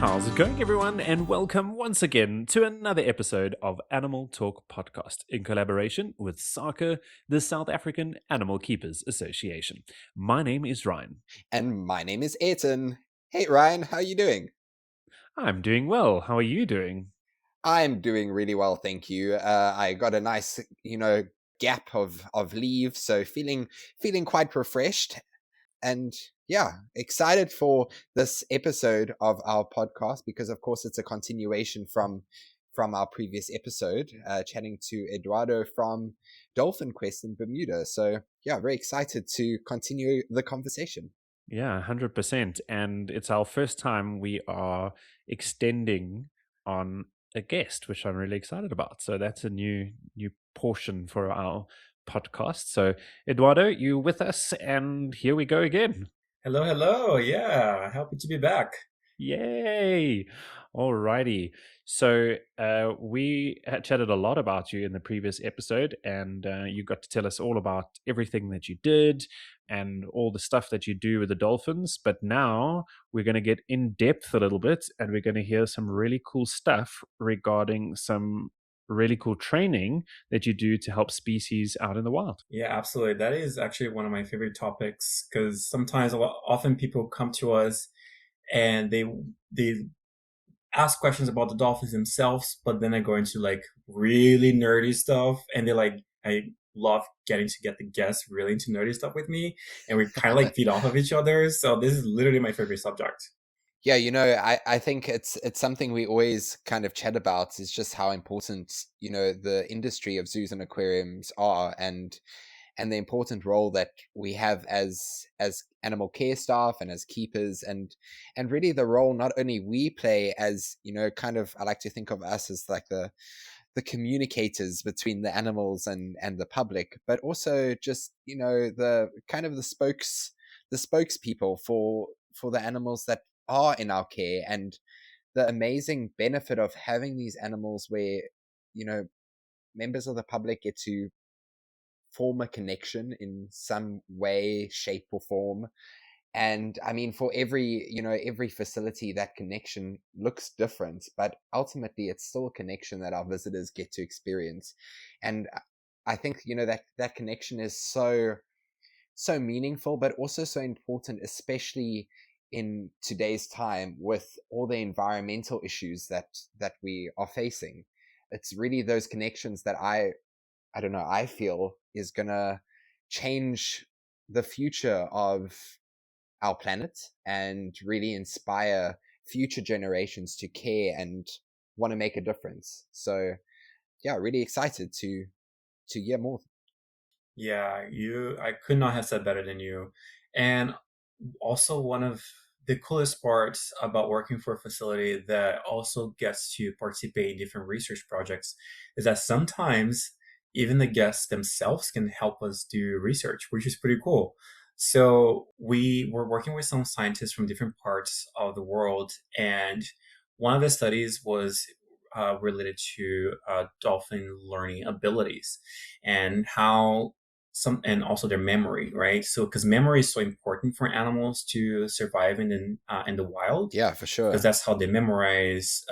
How's it going, everyone? And welcome once again to another episode of Animal Talk Podcast in collaboration with SACA, the South African Animal Keepers Association. My name is Ryne. And my name is Ayrton. Hey Ryan, how are you doing? I'm doing well. How are you doing? I'm doing really well, thank you. I got a nice, gap of leave, so feeling quite refreshed, and yeah, excited for this episode of our podcast because, of course, it's a continuation from our previous episode, chatting to Eduardo from Dolphin Quest in Bermuda. So yeah, very excited to continue the conversation. Yeah, 100%. And it's our first time we are extending on a guest, which I'm really excited about. So that's a new portion for our podcast. So Eduardo, you with us, and here we go again. Hello, hello. Yeah, happy to be back. Yay! Alrighty. So we had chatted a lot about you in the previous episode, and you got to tell us all about everything that you did and all the stuff that you do with the dolphins. But now we're going to get in depth a little bit, and we're going to hear some really cool stuff regarding some really cool training that you do to help species out in the wild. Yeah, absolutely. That is actually one of my favorite topics because often people come to us and they ask questions about the dolphins themselves, but then they go into like really nerdy stuff, and I love getting to get the guests really into nerdy stuff with me, and we kind of like feed off of each other. So this is literally my favorite subject. Yeah, I think it's something we always kind of chat about is just how important, the industry of zoos and aquariums are, and the important role that we have as animal care staff and as keepers, and really the role not only we play as, kind of, I like to think of us as like the communicators between the animals and the public, but also just, the kind of the spokespeople for the animals that are in our care, and the amazing benefit of having these animals where, members of the public get to form a connection in some way, shape, or form. And I mean, for every facility, that connection looks different, but ultimately it's still a connection that our visitors get to experience. And I think, that connection is so meaningful, but also so important, especially in today's time with all the environmental issues that we are facing. It's really those connections that I don't know, I feel is gonna change the future of our planet and really inspire future generations to care and want to make a difference. So yeah, really excited to hear more. Yeah, I could not have said better than you. And also one of the coolest parts about working for a facility that also gets to participate in different research projects is that sometimes even the guests themselves can help us do research, which is pretty cool. So we were working with some scientists from different parts of the world, and one of the studies was related to dolphin learning abilities and how and also their memory, right? So because memory is so important for animals to survive in the wild, Yeah, for sure. because that's how they memorize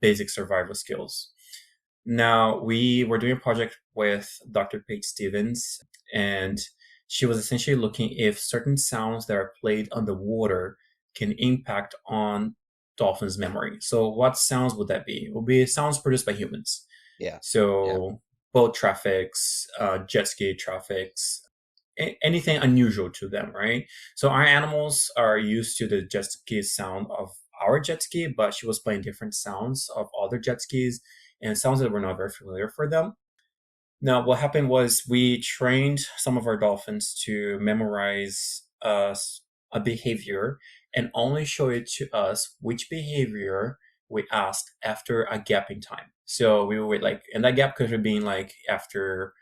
basic survival skills. Now we were doing a project with Dr. Paige Stevens, and she was essentially looking if certain sounds that are played underwater can impact on dolphins' memory. So what sounds would that be? It would be sounds produced by humans. Yeah. So boat traffics, jet ski traffics, anything unusual to them, right? So our animals are used to the jet ski sound of our jet ski, but she was playing different sounds of other jet skis and sounds that were not very familiar for them. Now, what happened was we trained some of our dolphins to memorize a behavior and only show it to us which behavior we asked after a gap in time. So we would wait, like, and that gap could have been like after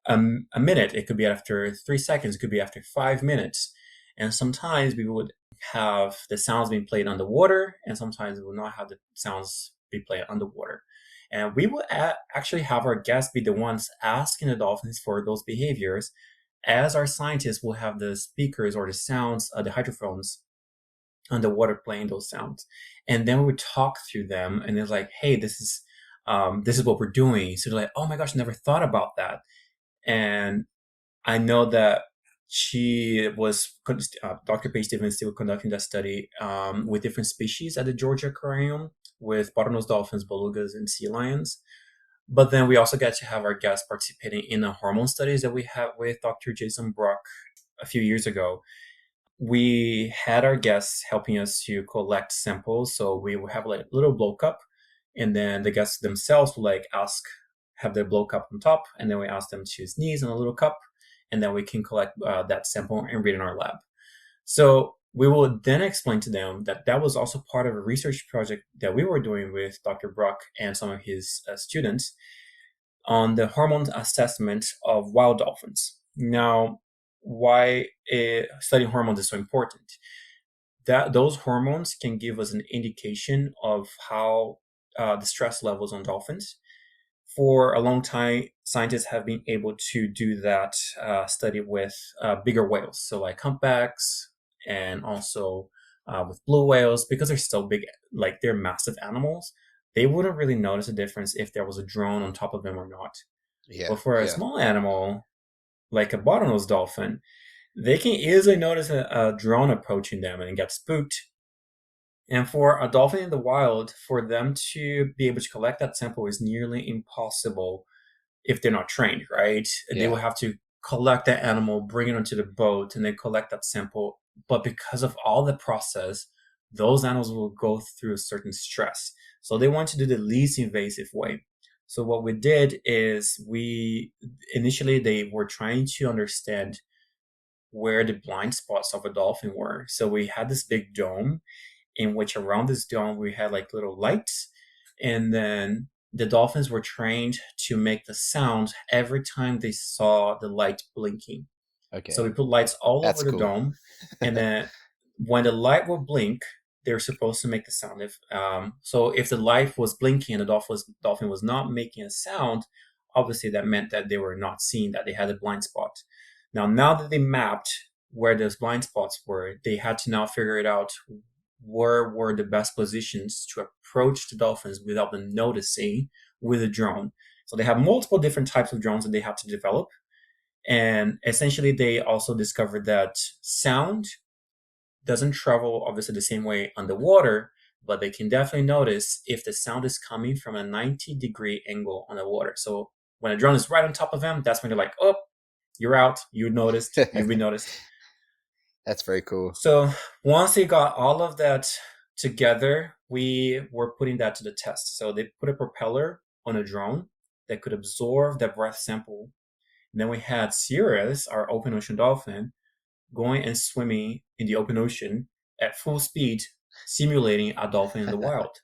a minute, it could be after 3 seconds, it could be after 5 minutes. And sometimes we would have the sounds being played underwater, and sometimes we would not have the sounds be played underwater. And we will actually have our guests be the ones asking the dolphins for those behaviors, as our scientists will have the speakers or the sounds, the hydrophones, underwater playing those sounds. And then we would talk through them, and it's like, hey, this is what we're doing. So they're like, oh my gosh, never thought about that. And I know that Dr. Paige Stevens still conducting that study with different species at the Georgia Aquarium with bottlenose dolphins, belugas, and sea lions. But then we also get to have our guests participating in the hormone studies that we had with Dr. Jason Brock a few years ago. We had our guests helping us to collect samples. So we would have like a little blow cup, and then the guests themselves would like have their blow cup on top, and then we ask them to sneeze in a little cup, and then we can collect that sample and read in our lab. So we will then explain to them that that was also part of a research project that we were doing with Dr. Brock and some of his students on the hormone assessment of wild dolphins. Now, why studying hormones is so important? That those hormones can give us an indication of how the stress levels on dolphins. For a long time, scientists have been able to do that study with bigger whales, so like humpbacks, and also with blue whales, because they're so big, like they're massive animals. They wouldn't really notice a difference if there was a drone on top of them or not. Yeah. But for a small animal, like a bottlenose dolphin, they can easily notice a drone approaching them and get spooked. And for a dolphin in the wild, for them to be able to collect that sample is nearly impossible if they're not trained, right? Yeah. They will have to collect that animal, bring it onto the boat, and then collect that sample. But because of all the process, those animals will go through a certain stress. So they want to do the least invasive way. So what we did is initially they were trying to understand where the blind spots of a dolphin were. So we had this big dome, in which around this dome we had like little lights, and then the dolphins were trained to make the sound every time they saw the light blinking. Okay. So we put lights all over the dome, and then when the light will blink, they're supposed to make the sound. So if the light was blinking and the dolphin was not making a sound, obviously that meant that they were not seeing, that they had a blind spot. Now that they mapped where those blind spots were, they had to now figure it out, where were the best positions to approach the dolphins without them noticing with a drone. So they have multiple different types of drones that they have to develop. And essentially, they also discovered that sound doesn't travel obviously the same way underwater, but they can definitely notice if the sound is coming from a 90-degree angle on the water. So when a drone is right on top of them, that's when they're like, oh, you're out. You noticed. You've been noticed. That's very cool. So once they got all of that together, we were putting that to the test. So they put a propeller on a drone that could absorb the breath sample. And then we had Sirius, our open ocean dolphin, going and swimming in the open ocean at full speed, simulating a dolphin in the wild.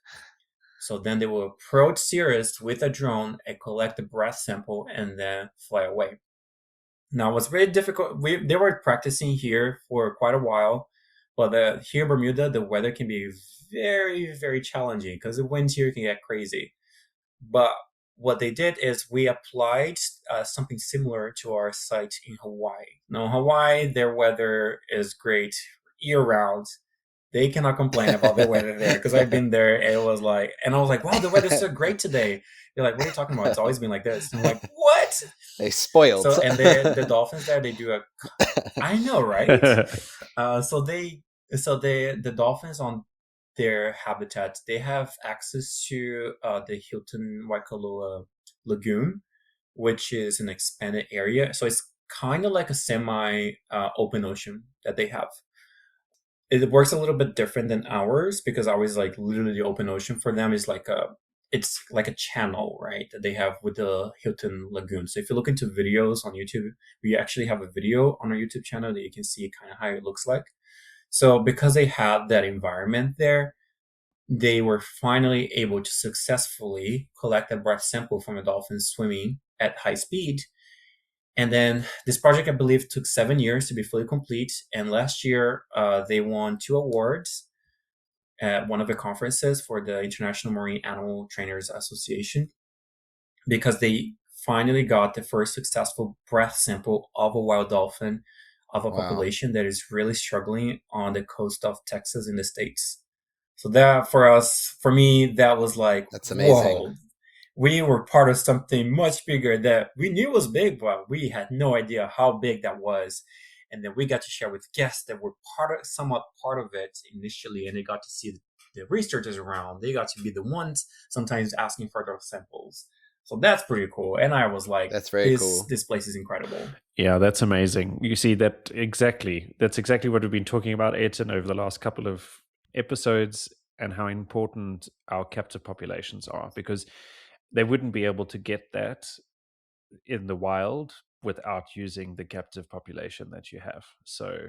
So then they will approach Sirius with a drone and collect the breath sample and then fly away. Now, what's really difficult, they were practicing here for quite a while, but here in Bermuda, the weather can be very, very challenging because the winds here can get crazy. But what they did is we applied something similar to our site in Hawaii. Now, Hawaii, their weather is great year-round. They cannot complain about the weather there, because I've been there. And I was like, wow, the weather's so great today. They're like, what are you talking about? It's always been like this. And I'm like, what? They spoiled. So, and the dolphins there, they do I know, right? The dolphins on their habitat, they have access to the Hilton Waikoloa Lagoon, which is an expanded area. So it's kind of like a semi open ocean that they have. It works a little bit different than ours, because ours is like literally the open ocean. For them is like it's like a channel, right, that they have with the Hilton Lagoon. So if you look into videos on YouTube, we actually have a video on our YouTube channel that you can see kind of how it looks like. So because they had that environment there, they were finally able to successfully collect a breath sample from a dolphin swimming at high speed. And then this project, I believe, took 7 years to be fully complete. And last year, they won 2 awards at one of the conferences for the International Marine Animal Trainers Association, because they finally got the first successful breath sample of a wild dolphin of a Wow. population that is really struggling on the coast of Texas in the States. So that for me, that was like, That's amazing. whoa, we were part of something much bigger that we knew was big, but we had no idea how big that was. And then we got to share with guests that were somewhat part of it initially, and they got to see the researchers around. They got to be the ones sometimes asking for those samples. So that's pretty cool. And I was like, That's very this cool. place is incredible. Yeah, that's amazing. You see that exactly. That's exactly what we've been talking about, Ayrton, over the last couple of episodes, and how important our captive populations are, because they wouldn't be able to get that in the wild without using the captive population that you have. So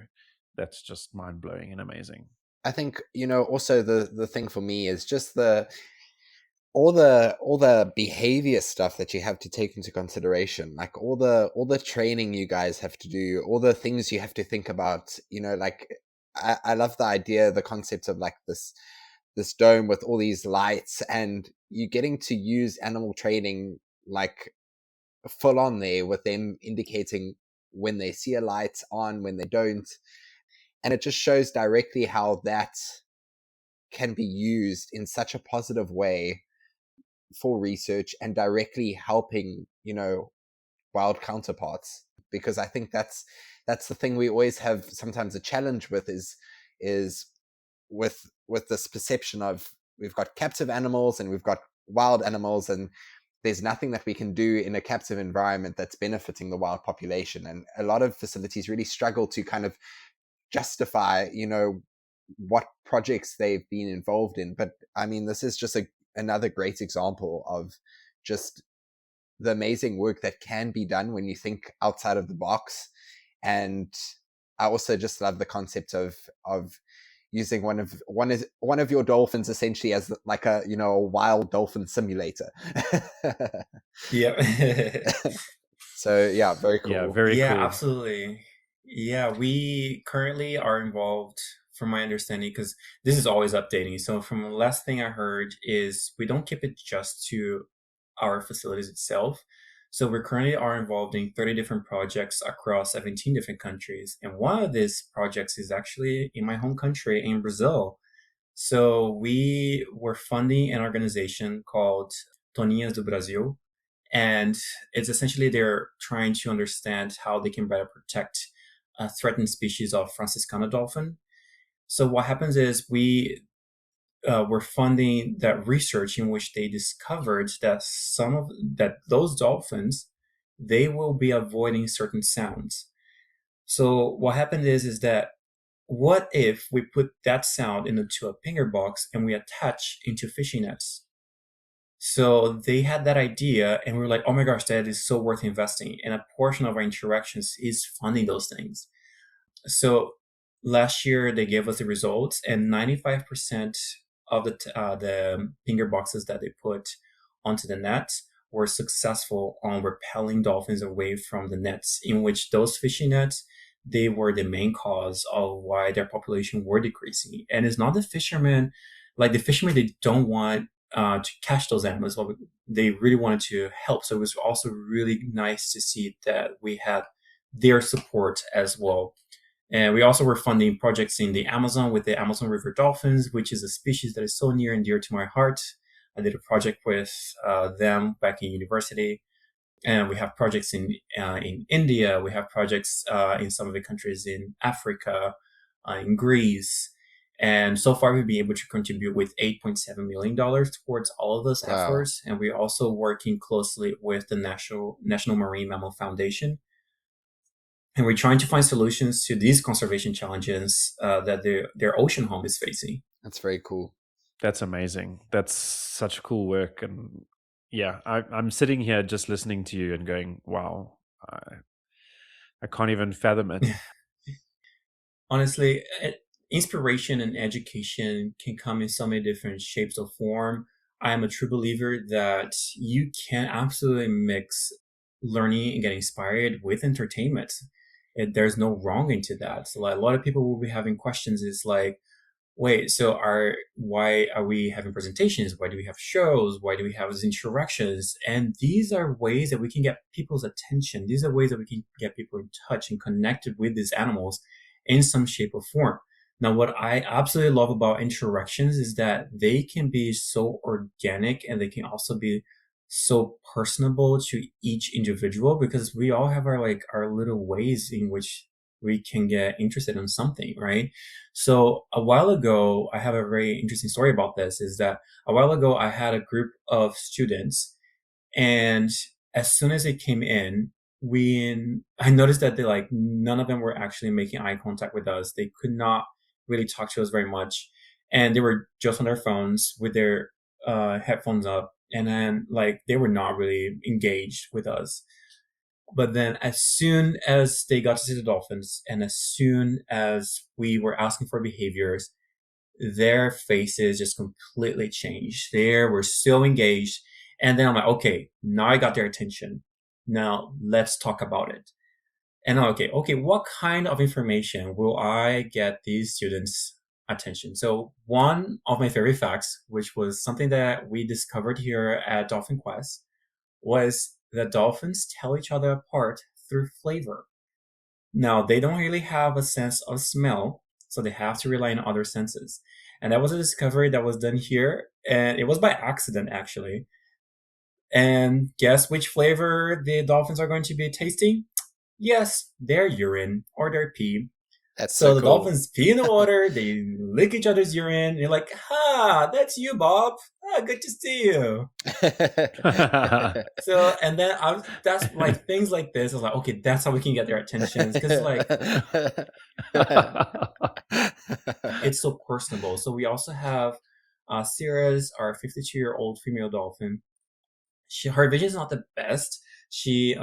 that's just mind blowing and amazing. I think, also the thing for me is just all the behavior stuff that you have to take into consideration, like all the training you guys have to do, all the things you have to think about. Like I love the idea, the concept of like this dome with all these lights, and you getting to use animal training like full on there, with them indicating when they see a light on, when they don't. And it just shows directly how that can be used in such a positive way for research and directly helping, wild counterparts. Because I think that's the thing we always have sometimes a challenge with, is with this perception of, we've got captive animals and we've got wild animals, and there's nothing that we can do in a captive environment that's benefiting the wild population. And a lot of facilities really struggle to kind of justify, what projects they've been involved in. But I mean, this is just another great example of just the amazing work that can be done when you think outside of the box. And I also just love the concept of using one of your dolphins essentially as like a wild dolphin simulator. Yeah. So yeah, very cool. Yeah, very Yeah, cool. absolutely. Yeah, we currently are involved, from my understanding, because this is always updating. So from the last thing I heard is we don't keep it just to our facilities itself. So we currently are involved in 30 different projects across 17 different countries. And one of these projects is actually in my home country, in Brazil. So we were funding an organization called Toninhas do Brasil. And it's essentially they're trying to understand how they can better protect a threatened species of Franciscana dolphin. So what happens is we were funding that research in which they discovered that those dolphins, they will be avoiding certain sounds. So what happened is that, what if we put that sound into a pinger box and we attach into fishing nets? So they had that idea, and we were like, oh my gosh, that is so worth investing. And a portion of our interactions is funding those things. So last year they gave us the results, and 95% of the finger boxes that they put onto the net were successful on repelling dolphins away from the nets, in which those fishing nets, they were the main cause of why their population were decreasing. And it's not the fishermen, they don't want to catch those animals, but they really wanted to help. So it was also really nice to see that we had their support as well. And we also were funding projects in the Amazon with the Amazon River dolphins, which is a species that is so near and dear to my heart. I did a project with them back in university. And we have projects in India. We have projects in some of the countries in Africa, in Greece. And so far, we've been able to contribute with $8.7 million towards all of those Wow. efforts. And we're also working closely with the National Marine Mammal Foundation. And we're trying to find solutions to these conservation challenges that their ocean home is facing. That's very cool. That's amazing. That's such cool work. And yeah, I'm sitting here just listening to you and going, wow, I can't even fathom it. Honestly, inspiration and education can come in so many different shapes or form. I am a true believer that you can absolutely mix learning and getting inspired with entertainment. There's no wrong into that. So like, a lot of people will be having questions is like, wait, so why are we having presentations? Why do we have shows? Why do we have these interactions? And these are ways that we can get people's attention. These are ways that we can get people in touch and connected with these animals in some shape or form. Now, what I absolutely love about interactions is that they can be so organic, and they can also be so personable to each individual, because we all have our little ways in which we can get interested in something, right? So a while ago, I have a very interesting story about this, is that a while ago I had a group of students, and as soon as they came in, I noticed that none of them were actually making eye contact with us. They could not really talk to us very much, and they were just on their phones with their headphones up, and then they were not really engaged with us. But then as soon as they got to see the dolphins, and as soon as we were asking for behaviors, their faces just completely changed. They were so engaged. And then I'm like, okay, now I got their attention. Now let's talk about it. And I'm like, okay, what kind of information will I get these students' attention? So one of my favorite facts, which was something that we discovered here at Dolphin Quest, was that dolphins tell each other apart through flavor. Now, they don't really have a sense of smell, so they have to rely on other senses. And that was a discovery that was done here, and it was by accident, actually. And guess which flavor the dolphins are going to be tasting? Yes, their urine or their pee. That's So so the cool. dolphins pee in the water, they lick each other's urine. You're like, that's you, Bob. Good to see you. So, and then that's things like this. I was like, okay, that's how we can get their attention. Because it's so personable. So we also have Sierra's, our 52-year-old female dolphin. Her vision is not the best. She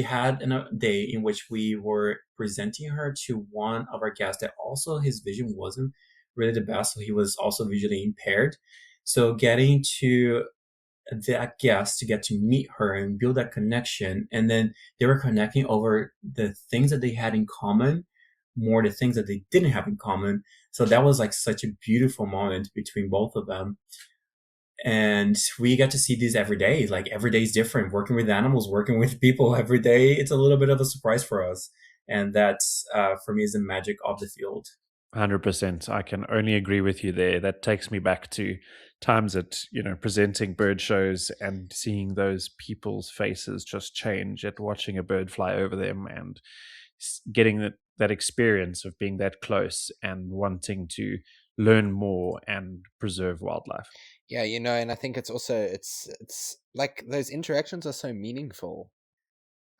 had a day in which we were presenting her to one of our guests that also his vision wasn't really the best, so he was also visually impaired. So getting to that guest to get to meet her and build that connection, and then they were connecting over the things that they had in common more the things that they didn't have in common. So that was such a beautiful moment between both of them. And we get to see these every day. Every day is different. Working with animals, working with people every day, it's a little bit of a surprise for us. And that's, for me, is the magic of the field. 100%. I can only agree with you there. That takes me back to times at, presenting bird shows and seeing those people's faces just change at watching a bird fly over them and getting that experience of being that close and wanting to learn more and preserve wildlife. Yeah, and I think it's also it's like those interactions are so meaningful.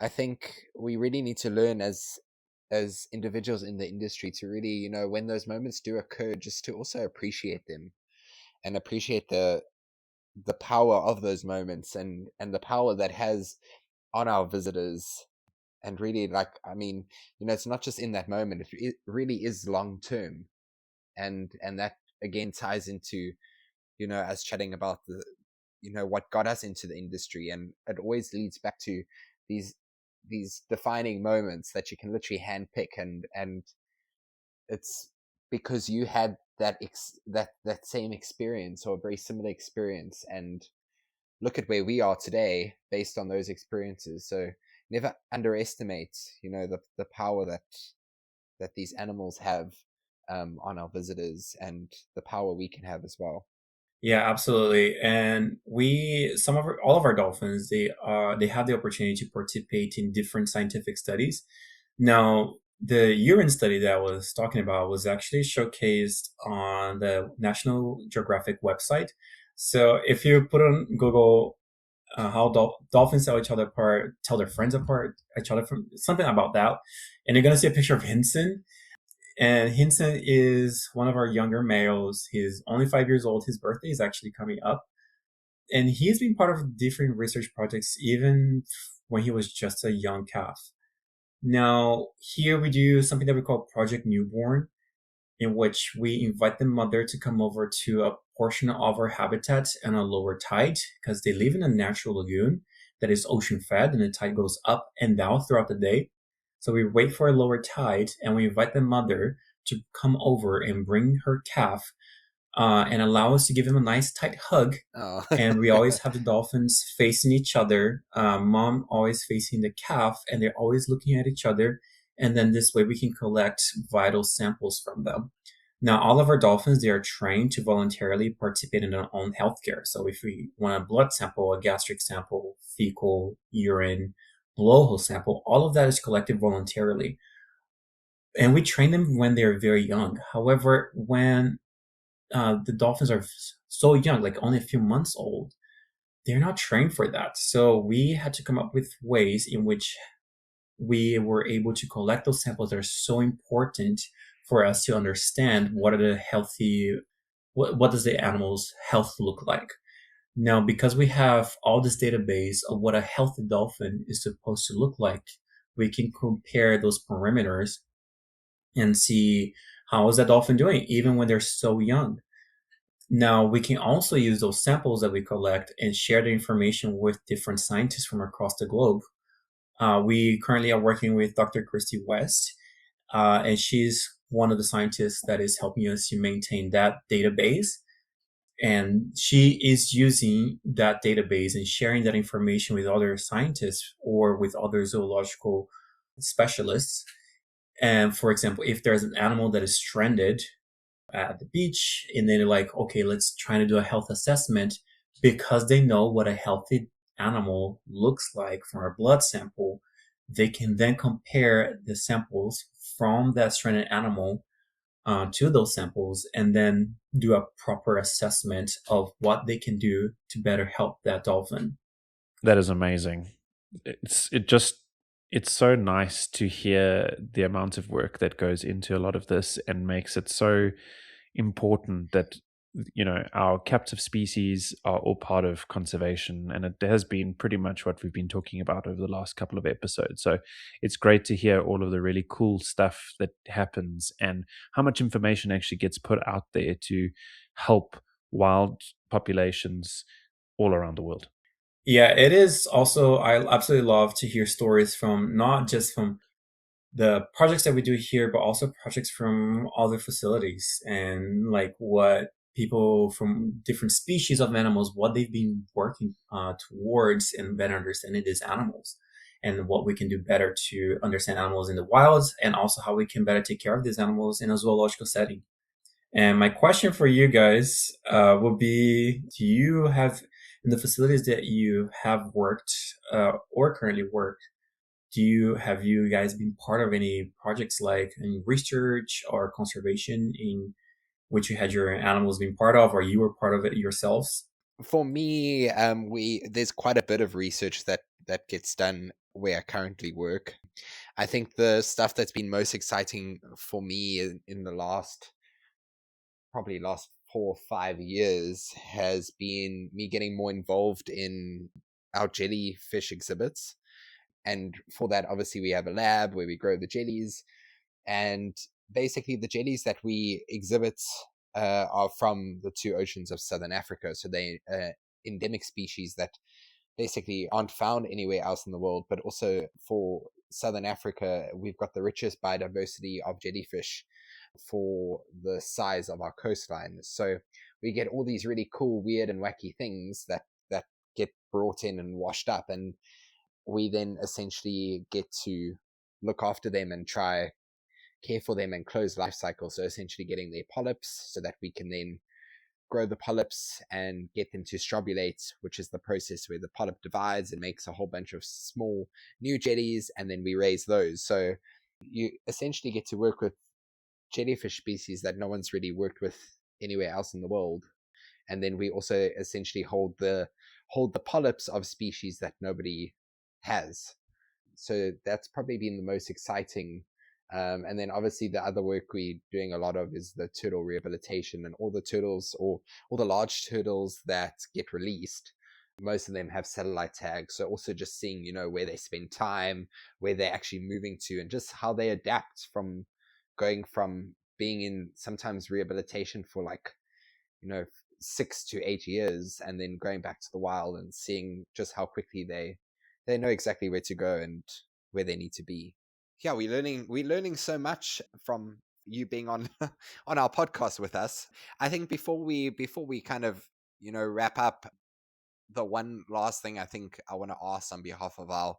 I think we really need to learn as individuals in the industry to really, when those moments do occur, just to also appreciate them and appreciate the power of those moments and the power that has on our visitors. And really, it's not just in that moment, it really is long term. And that again ties into us chatting about the what got us into the industry, and it always leads back to these defining moments that you can literally handpick, and it's because you had that same experience or a very similar experience, and look at where we are today based on those experiences. So never underestimate the power that these animals have on our visitors, and the power we can have as well. Yeah, absolutely. And all of our dolphins, they have the opportunity to participate in different scientific studies. Now, the urine study that I was talking about was actually showcased on the National Geographic website. So if you put on Google how dolphins tell each other apart, tell their friends apart, each other from something about that, and you're gonna see a picture of Hinson. And Hinson is one of our younger males. He's only 5 years old. His birthday is actually coming up. And he's been part of different research projects even when he was just a young calf. Now, here we do something that we call Project Newborn, in which we invite the mother to come over to a portion of our habitat and a lower tide, because they live in a natural lagoon that is ocean fed, and the tide goes up and down throughout the day. So we wait for a lower tide, and we invite the mother to come over and bring her calf and allow us to give him a nice tight hug. Oh. And we always have the dolphins facing each other, mom always facing the calf, and they're always looking at each other. And then this way we can collect vital samples from them. Now, all of our dolphins, they are trained to voluntarily participate in their own healthcare. So if we want a blood sample, a gastric sample, fecal, urine, blowhole sample, all of that is collected voluntarily. And we train them when they're very young. However, when the dolphins are so young, like only a few months old, they're not trained for that. So we had to come up with ways in which we were able to collect those samples that are so important for us to understand what are the healthy, what does the animal's health look like. Now, because we have all this database of what a healthy dolphin is supposed to look like, we can compare those parameters and see how is that dolphin doing, even when they're so young. Now, we can also use those samples that we collect and share the information with different scientists from across the globe. We currently are working with Dr. Christy West, and she's one of the scientists that is helping us to maintain that database. And she is using that database and sharing that information with other scientists or with other zoological specialists. And for example, if there's an animal that is stranded at the beach and they're like, okay, let's try to do a health assessment, because they know what a healthy animal looks like from a blood sample, they can then compare the samples from that stranded animal to those samples and then do a proper assessment of what they can do to better help that dolphin. That is amazing. It's so nice to hear the amount of work that goes into a lot of this and makes it so important that our captive species are all part of conservation, and it has been pretty much what we've been talking about over the last couple of episodes. So it's great to hear all of the really cool stuff that happens and how much information actually gets put out there to help wild populations all around the world. Yeah, it is also, I absolutely love to hear stories from not just from the projects that we do here, but also projects from other facilities and like what people from different species of animals, what they've been working towards in better understanding these animals and what we can do better to understand animals in the wild, and also how we can better take care of these animals in a zoological setting. And my question for you guys would be, do you have, in the facilities that you have worked or currently work, have you guys been part of any projects like any research or conservation in which you had your animals being part of, or you were part of it yourselves? For me, there's quite a bit of research that gets done where I currently work. I think the stuff that's been most exciting for me in the last 4 or 5 years has been me getting more involved in our jellyfish exhibits. And for that, obviously, we have a lab where we grow the jellies. And basically, the jellies that we exhibit are from the two oceans of Southern Africa. So they endemic species that basically aren't found anywhere else in the world. But also for Southern Africa, we've got the richest biodiversity of jellyfish for the size of our coastline. So we get all these really cool, weird, and wacky things that get brought in and washed up, and we then essentially get to look after them and try care for them and close life cycle. So essentially getting their polyps so that we can then grow the polyps and get them to strobulate, which is the process where the polyp divides and makes a whole bunch of small new jellies, and then we raise those. So you essentially get to work with jellyfish species that no one's really worked with anywhere else in the world. And then we also essentially hold the polyps of species that nobody has. So that's probably been the most exciting. And then obviously the other work we're doing a lot of is the turtle rehabilitation, and all the turtles, or all the large turtles that get released, most of them have satellite tags. So also just seeing, where they spend time, where they're actually moving to, and just how they adapt from going from being in sometimes rehabilitation for 6 to 8 years, and then going back to the wild and seeing just how quickly they know exactly where to go and where they need to be. Yeah, we're learning so much from you being on on our podcast with us. I think before we kind of wrap up, the one last thing I think I want to ask on behalf of our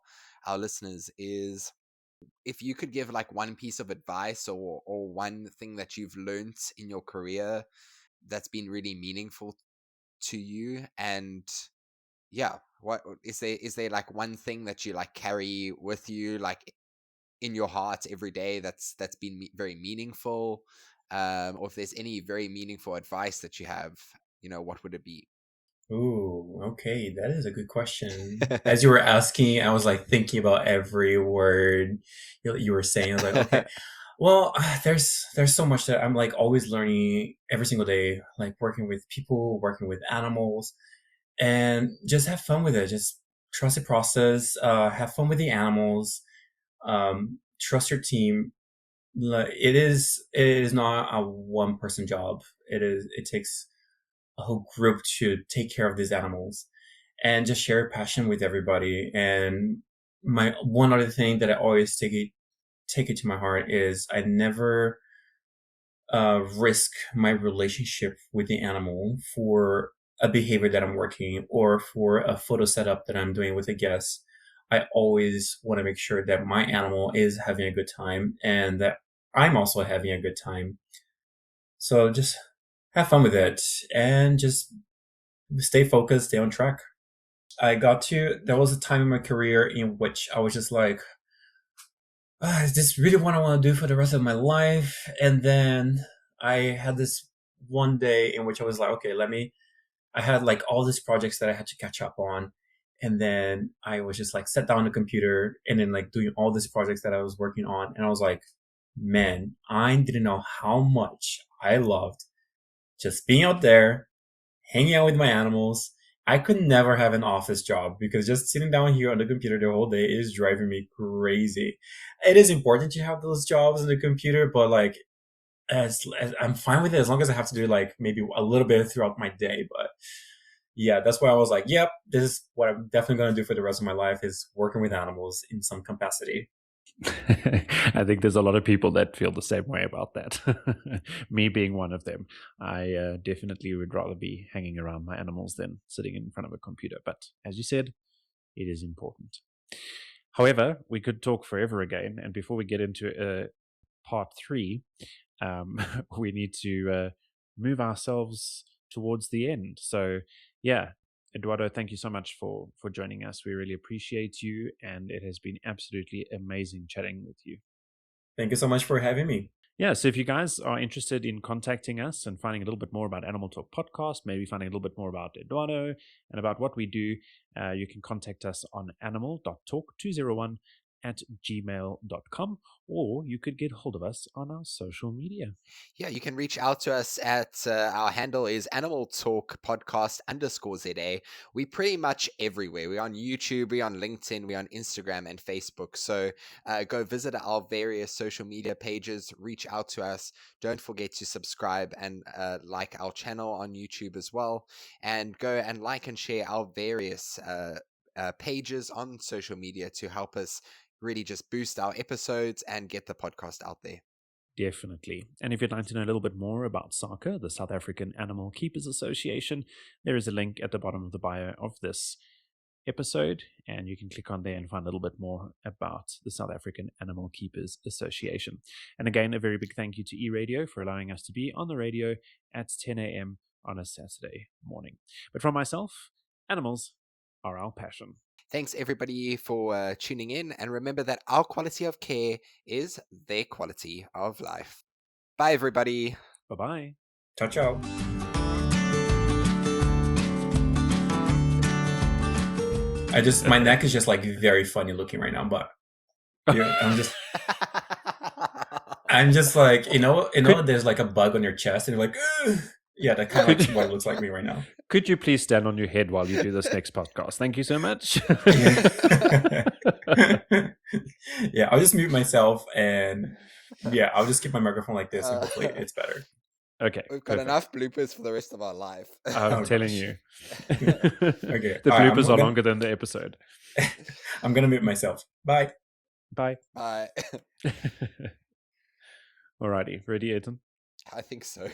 listeners is if you could give like one piece of advice or one thing that you've learned in your career that's been really meaningful to you. And yeah, what is there like one thing that you like carry with you like in your heart every day that's been very meaningful, or if there's any very meaningful advice that you have, what would it be? Ooh, okay, that is a good question. As you were asking, I was like thinking about every word you were saying. I was like, okay, well, there's so much that I'm like always learning every single day, like working with people, working with animals, and just have fun with it. Just trust the process, have fun with the animals, trust your team. It is not a one person job. It takes a whole group to take care of these animals and just share a passion with everybody. And my one other thing that I always take it to my heart is I never risk my relationship with the animal for a behavior that I'm working or for a photo setup that I'm doing with a guest. I always want to make sure that my animal is having a good time and that I'm also having a good time. So just have fun with it and just stay focused, stay on track. There was a time in my career in which I was just like, is this really what I want to do for the rest of my life? And then I had this one day in which I was like, okay, I had like all these projects that I had to catch up on. And then I was just like sat down on the computer and then like doing all these projects that I was working on. And I was like, man, I didn't know how much I loved just being out there, hanging out with my animals. I could never have an office job because just sitting down here on the computer the whole day is driving me crazy. It is important to have those jobs on the computer, but like as I'm fine with it as long as I have to do like maybe a little bit throughout my day. But yeah, that's why I was like, yep, this is what I'm definitely going to do for the rest of my life is working with animals in some capacity. I think there's a lot of people that feel the same way about that. Me being one of them. I definitely would rather be hanging around my animals than sitting in front of a computer. But as you said, it is important. However, we could talk forever again. And before we get into part 3, we need to move ourselves towards the end. So, yeah, Eduardo, thank you so much for joining us. We really appreciate you, and it has been absolutely amazing chatting with you. Thank you so much for having me. Yeah, so if you guys are interested in contacting us and finding a little bit more about Animal Talk Podcast, maybe finding a little bit more about Eduardo and about what we do, you can contact us on animal.talk201@gmail.com, or you could get hold of us on our social media. Yeah, you can reach out to us at our handle is Animal Talk Podcast _ZA. We pretty much everywhere. We're on YouTube, we're on LinkedIn, we're on Instagram and Facebook. So go visit our various social media pages, reach out to us. Don't forget to subscribe and like our channel on YouTube as well. And go and like and share our various pages on social media to help us really just boost our episodes and get the podcast out there. Definitely. And if you'd like to know a little bit more about SACA, the South African Animal Keepers Association, there is a link at the bottom of the bio of this episode, and you can click on there and find a little bit more about the South African Animal Keepers Association. And again, a very big thank you to eRadio for allowing us to be on the radio at 10 a.m. on a Saturday morning. But from myself, animals are our passion. Thanks everybody for tuning in, and remember that our quality of care is their quality of life. Bye everybody. Bye-bye. Ciao, ciao. My neck is just like very funny looking right now, but yeah, I'm just like, there's like a bug on your chest and you're like, ugh. Yeah, that kind of like what it looks like me right now. Could you please stand on your head while you do this next podcast? Thank you so much. Yeah, I'll just mute myself and yeah, I'll just keep my microphone like this and hopefully it's better. Okay. We've got enough bloopers for the rest of our life. I'm telling you. Okay. The bloopers are longer than the episode. I'm going to mute myself. Bye. Bye. Bye. Alrighty, ready, Ayrton? I think so.